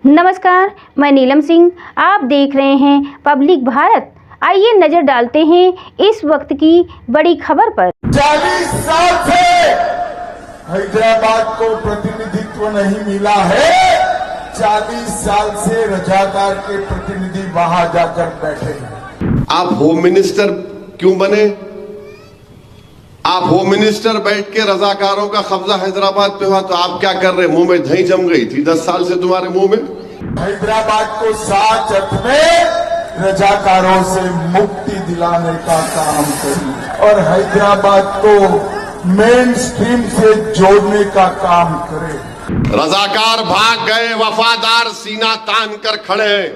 नमस्कार, मैं नीलम सिंह। आप देख रहे हैं पब्लिक भारत। आइए नजर डालते हैं इस वक्त की बड़ी खबर पर। 40 साल से हैदराबाद को प्रतिनिधित्व नहीं मिला है। 40 साल से रजाकार के प्रतिनिधि वहां जाकर बैठे हैं। आप होम मिनिस्टर क्यों बने? आप होम मिनिस्टर बैठ के रजाकारों का कब्जा हैदराबाद पे हुआ तो आप क्या कर रहे? मुंह में दही जम गई थी 10 साल से तुम्हारे मुंह में। हैदराबाद को 7 अर्थ में रजाकारों से मुक्ति दिलाने का काम करिए और हैदराबाद को मेन स्ट्रीम से जोड़ने का काम करें। रजाकार भाग गए, वफादार सीना तान कर खड़े हैं।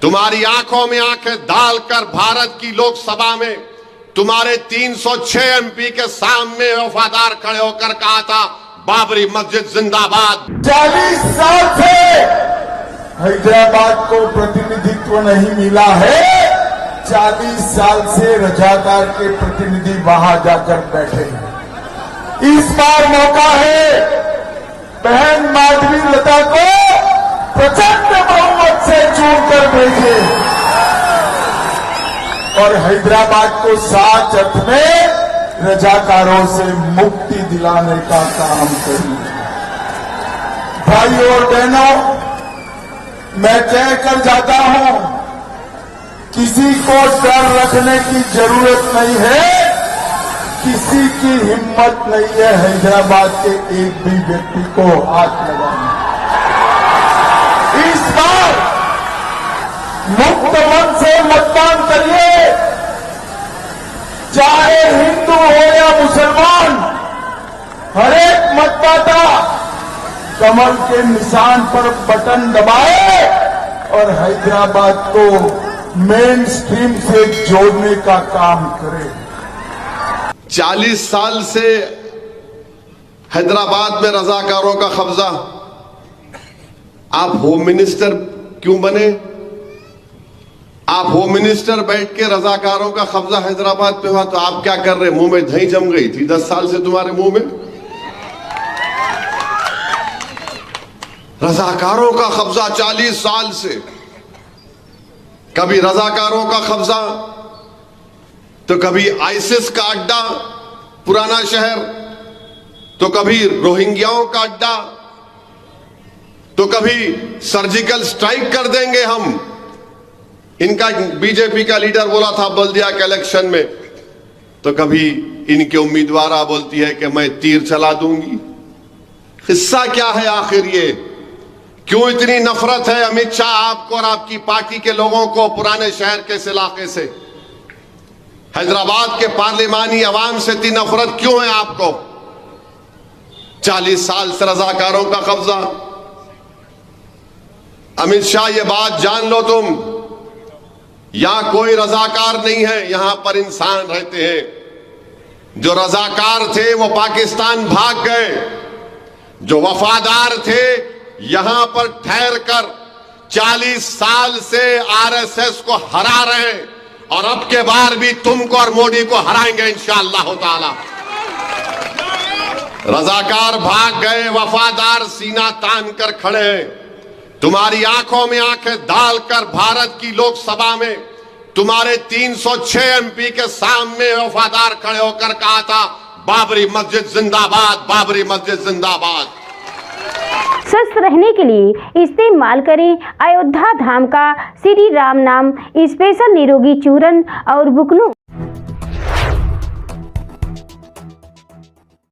तुम्हारी आंखों में आंखें डालकर भारत की लोकसभा में तुम्हारे 306 एमपी के सामने वफादार खड़े होकर कहा था, बाबरी मस्जिद जिंदाबाद। 40 साल से हैदराबाद को प्रतिनिधित्व नहीं मिला है। 40 साल से रजाकार के प्रतिनिधि वहां जाकर बैठे हैं। इस बार मौका है बहन माधवी लता को प्रचंड बहुमत से चुनकर भेजिए और हैदराबाद को 7 अर्थ में रजाकारों से मुक्ति दिलाने का काम करिए। भाइयों और बहनों, मैं तय कर जाता हूं, किसी को डर रखने की जरूरत नहीं है, किसी की हिम्मत नहीं है हैदराबाद के एक भी व्यक्ति को हाथ लगाने। इस बार मुक्त मन से मतदान करिए, चाहे हिंदू हो या मुसलमान। हर एक मतदाता कमल के निशान पर बटन दबाए और हैदराबाद को मेन स्ट्रीम से जोड़ने का काम करे। 40 साल से हैदराबाद में रजाकारों का कब्जा। आप होम मिनिस्टर क्यों बने? आप होम मिनिस्टर बैठ के रजाकारों का कब्जा हैदराबाद पे हुआ तो आप क्या कर रहे? मुंह में दही जम गई थी 10 साल से तुम्हारे मुंह में। रजाकारों का कब्जा 40 साल से। कभी रजाकारों का कब्जा तो कभी आईसिस का अड्डा पुराना शहर, तो कभी रोहिंग्याओं का अड्डा, तो कभी सर्जिकल स्ट्राइक कर देंगे हम। इनका बीजेपी का लीडर बोला था बल्दिया के इलेक्शन में, तो कभी इनके उम्मीदवार बोलती है कि मैं तीर चला दूंगी। हिस्सा क्या है आखिर? ये क्यों इतनी नफरत है अमित शाह आपको और आपकी पार्टी के लोगों को पुराने शहर के इस इलाके से? हैदराबाद के पार्लिमानी अवाम से इतनी नफरत क्यों है आपको? 40 साल से रजाकारों का कब्जा। अमित शाह ये बात जान लो तुम, यहां कोई रजाकार नहीं है, यहां पर इंसान रहते हैं। जो रजाकार थे वो पाकिस्तान भाग गए, जो वफादार थे यहां पर ठहर कर 40 साल से आरएसएस को हरा रहे हैं और अब के बार भी तुमको और मोदी को हराएंगे इंशाअल्लाह ताला। रजाकार भाग गए, वफादार सीना तान कर खड़े हैं। तुम्हारी आंखों में आंखें डालकर भारत की लोकसभा में तुम्हारे 306 एमपी के सामने वफादार खड़े होकर कहा था, बाबरी मस्जिद जिंदाबाद, बाबरी मस्जिद जिंदाबाद। स्वस्थ रहने के लिए इस्तेमाल करें अयोध्या धाम का श्री राम नाम स्पेशल निरोगी चूर्ण और बुकनू।